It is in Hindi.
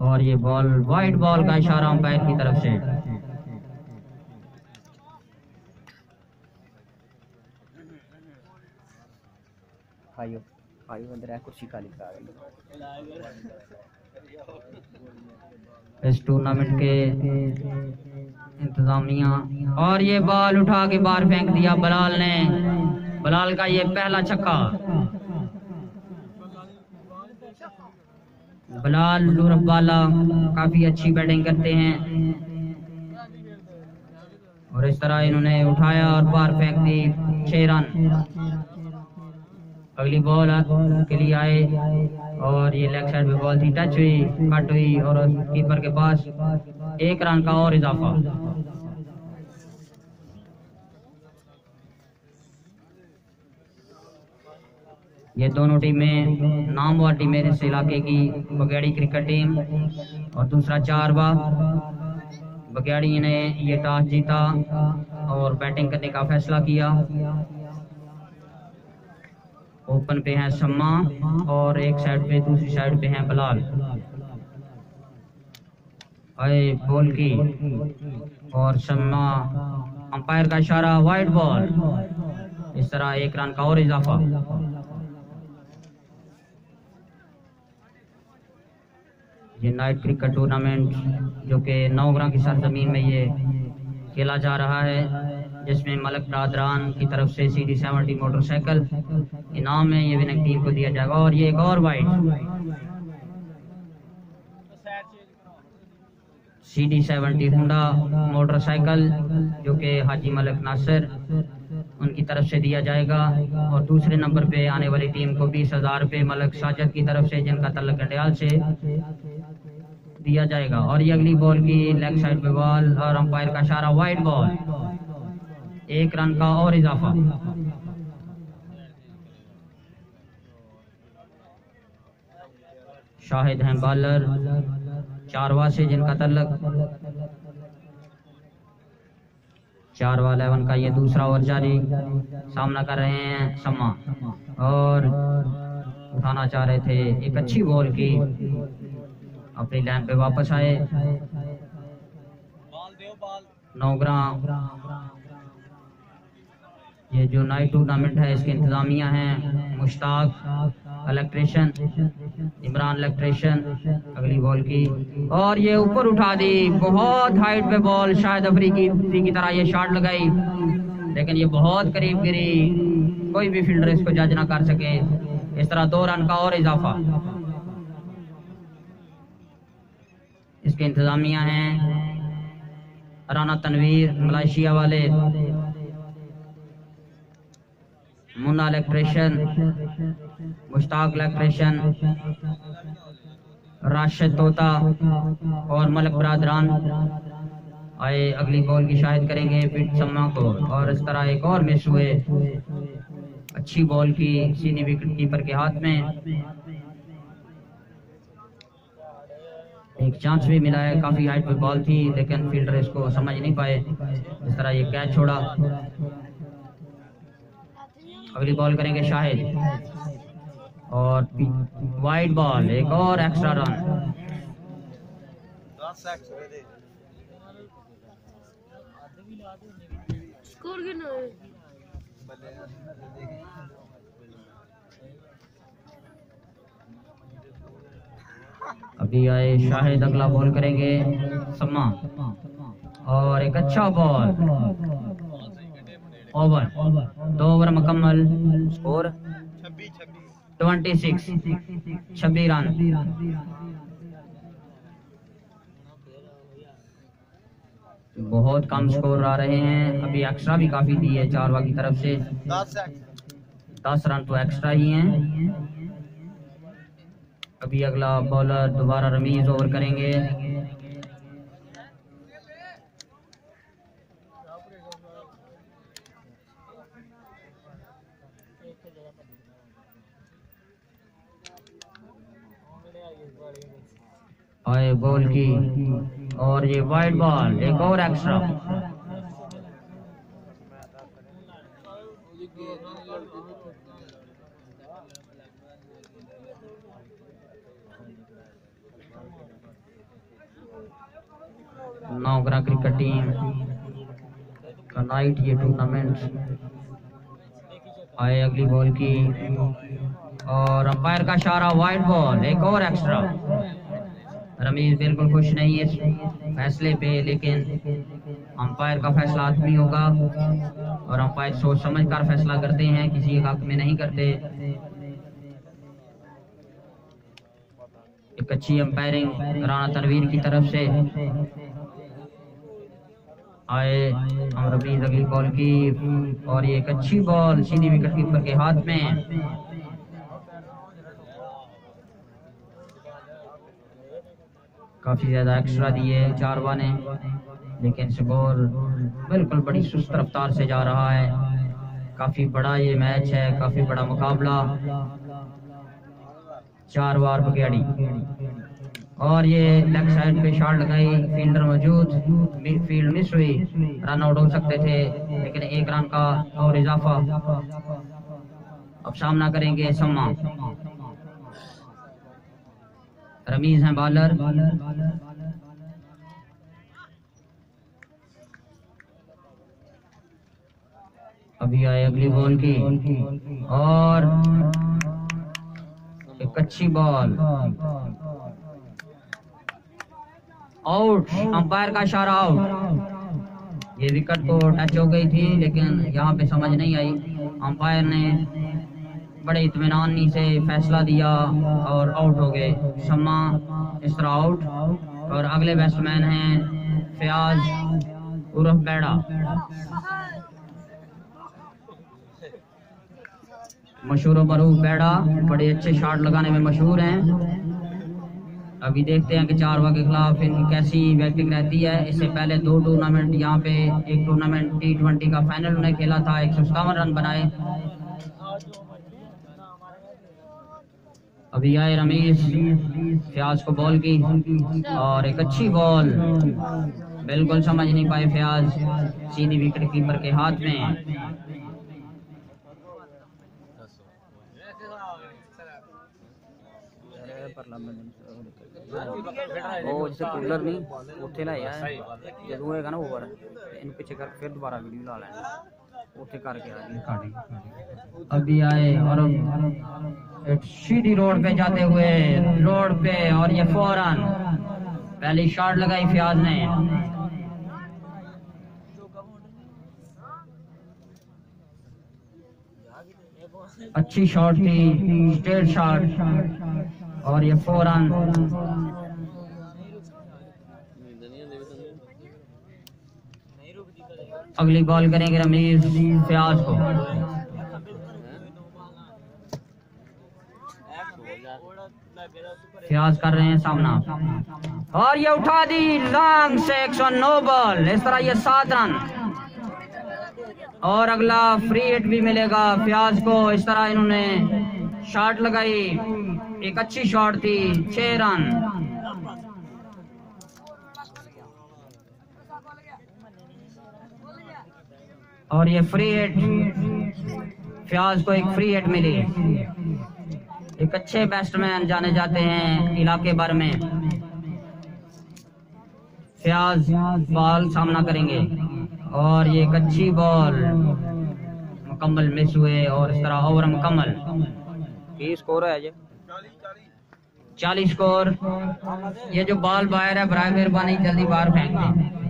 और ये बॉल वाइड बॉल का इशारा अंपायर की तरफ से। आइयो आइयो अंदर है, कुर्सी खाली करा रही। इस टूर्नामेंट के इंतजामिया, और ये बॉल उठा के बाहर फेंक दिया बलाल ने। बलाल का ये पहला छक्का। बलाल लुरबाला काफी अच्छी बैटिंग करते हैं और इस तरह इन्होंने उठाया और बाहर फेंक दी। 6 रन। अगली बॉल के लिए आए और ये लेग साइड पे बॉल थी, टच हुई, कट हुई और कीपर के पास 1 रन का और इजाफा। ये दोनों टीमें नामवर टीमें इस इलाके की। बगेड़ी क्रिकेट टीम और दूसरा चारवा। बगेड़ी ने ये टॉस जीता और बैटिंग करने का फैसला किया। ओपन पे है सम्मा और एक साइड पे, दूसरी साइड पे है बलाल। अरे बॉल की और सम्मा, अंपायर का इशारा, वाइड बॉल। इस तरह 1 रन का और इजाफा। ये नाइट क्रिकेट टूर्नामेंट जो कि नौगरा की सरजमीन में ये खेला जा रहा है, जिसमें मलक बरादरान की तरफ से CD70 मोटरसाइकिल इनाम में ये विनिंग टीम को दिया जाएगा। और ये एक और वाइड। CD70 हुंडा मोटरसाइकिल जो कि हाजी मलक नासिर उनकी तरफ से दिया जाएगा। और दूसरे नंबर पे आने वाली टीम को 20,000 रुपये मलक साजद की तरफ से, जिनका तल्लुक गंडयाल से, दिया जाएगा। और ये अगली बॉल की लेग साइड पे बॉल और अंपायर का इशारा, वाइड बॉल। 1 रन का और इजाफा। शाहिद हैं बॉलर चारवा से, जिनका तल्लुक चारवा 11 का ये दूसरा ओवर जारी। सामना कर रहे हैं सम्मा और उठाना चाह रहे थे, एक अच्छी बॉल की, अपनी लाइन पे वापस आए। नौगरा ये जो नाइट टूर्नामेंट है इसके इंतजामिया हैं मुश्ताक इलेक्ट्रिशियन, इमरान इलेक्ट्रिशियन। अगली बॉल की और ये ऊपर उठा दी, बहुत हाइट पे बॉल। शायद अफ्रीकी की तरह ये शॉट लगाई, लेकिन ये बहुत करीब गिरी, कोई भी फील्डर इसको जज ना कर सके। इस तरह 2 रन का और इजाफा। इसके इंतजामिया हैं राना तनवीर मलेशिया वाले, मुन्ना इलेक्ट्रिशियन, मुश्ताक इलेक्ट्रिशियन, राशिद तोता और मलक बरादरान। आए अगली बॉल की शाहिद करेंगे फिट सम्मा को और इस तरह एक और मिस हुए। अच्छी बॉल की सीधी विकेट कीपर के हाथ में। एक चांस भी मिला है, काफी हाइट पे बॉल थी लेकिन फील्डर इसको समझ नहीं पाए। इस तरह ये कैच छोड़ा। अगली बॉल करेंगे शाहिद और वाइड बॉल, एक और एक्स्ट्रा रन। स्कोर कितना है? अभी आए शाहिद, अगला बॉल करेंगे सम्मा और एक अच्छा बॉल। ओवर, 2 ओवर मुकम्मल, स्कोर 26 रन। बहुत कम स्कोर आ रहे हैं। अभी एक्स्ट्रा भी काफी दी है चारवा की तरफ से, 10 रन तो एक्स्ट्रा ही हैं। अभी अगला बॉलर दोबारा रमीज ओवर करेंगे। आए बॉल की और ये वाइड बॉल, एक और एक्स्ट्रा। नौगरा क्रिकेट टीम का नाइट ये टूर्नामेंट। आए अगली बॉल की और अंपायर का इशारा, वाइड बॉल, एक और एक्स्ट्रा। रमीज बिल्कुल खुश नहीं है इस फैसले पे, लेकिन अंपायर का फैसला आदमी होगा और अंपायर सोच समझ कर फैसला करते हैं, किसी के हक में नहीं करते। एक अच्छी अंपायरिंग राना तनवीर की तरफ से। आए हम रमीज अगली बॉल की और ये एक अच्छी बॉल सीधी विकेट कीपर के हाथ में। काफी ज्यादा एक्स्ट्रा दिए चारवा ने, लेकिन स्कोर बिल्कुल बड़ी सुस्त रफ्तार से जा रहा है। काफी बड़ा ये मैच है, काफी बड़ा मुकाबला। 4 बार बगैड़ी और ये लेग साइड पे शॉट लगाई, फील्डर मौजूद, फील्ड मिस हुई, रन आउट हो सकते थे, लेकिन 1 रन का और इजाफा। अब सामना करेंगे सम्मा। रमीज हैं बॉलर। अभी आए अगली बॉल की और एक अच्छी बॉल, आउट। अंपायर का इशारा, आउट। ये विकेट को टच हो गई थी, लेकिन यहाँ पे समझ नहीं आई। अंपायर ने बड़े इत्मीनानी से फैसला दिया और आउट हो गए। सम्मा इस तरह आउट। और अगले बैट्समैन हैं फयाज उर्फ बैड़ा। मशहूर मरूफ बैड़ा बड़े अच्छे शॉट लगाने में मशहूर हैं। अभी देखते हैं कि 4 ओवर के खिलाफ इनकी कैसी बैटिंग रहती है। इससे पहले 2 टूर्नामेंट यहाँ पे, एक टूर्नामेंट T20 का फाइनल उन्हें खेला था, 157 रन बनाए। अभी आए रमीज, फयाज को बॉल की और एक अच्छी बॉल, बिल्कुल समझ नहीं पाए फयाज, सीधी विकेट कीपर के हाथ में। ਉਹ ਜਿਸ ਕੂਲਰ ਨਹੀਂ ਉੱਥੇ ਲਾਇਆ ਜਦੋਂ ਹੋਏਗਾ ਨਾ ਓਵਰ ਇਹਨੂੰ ਪਿੱਛੇ ਕਰਕੇ ਫਿਰ ਦੁਬਾਰਾ ਵੀਡੀਓ ਲਾ ਲੈਣਾ ਉੱਥੇ ਕਰਕੇ आ गई काटी। अभी आए और एक सीधी रोड पे जाते हुए रोड पे और ये फौरन पहली शॉट लगाई फयाज ने। अच्छी शॉट थी, स्ट्रेट शॉट और ये फौरन अगली बॉल करेंगे रमीज फयाज को। फयाज कर रहे हैं सामना और ये उठा दी लॉन्ग से 109 बॉल। इस तरह ये 7 रन और अगला फ्री हिट भी मिलेगा फयाज को। इस तरह इन्होंने शॉट लगाई, एक अच्छी शॉट थी, 6 रन। और ये फ्री हिट, फयाज को एक फ्री हिट मिली। एक अच्छे बैट्समैन जाने जाते हैं इलाके भर में। फयाज बॉल सामना करेंगे और ये एक अच्छी बॉल मुकम्मल मिस हुए और इस तरह ओवर मुकम्मल। ये स्कोर है 40 स्कोर। ये जो बॉल बाहर है बराए मेहरबानी जल्दी बाहर फेंक दें।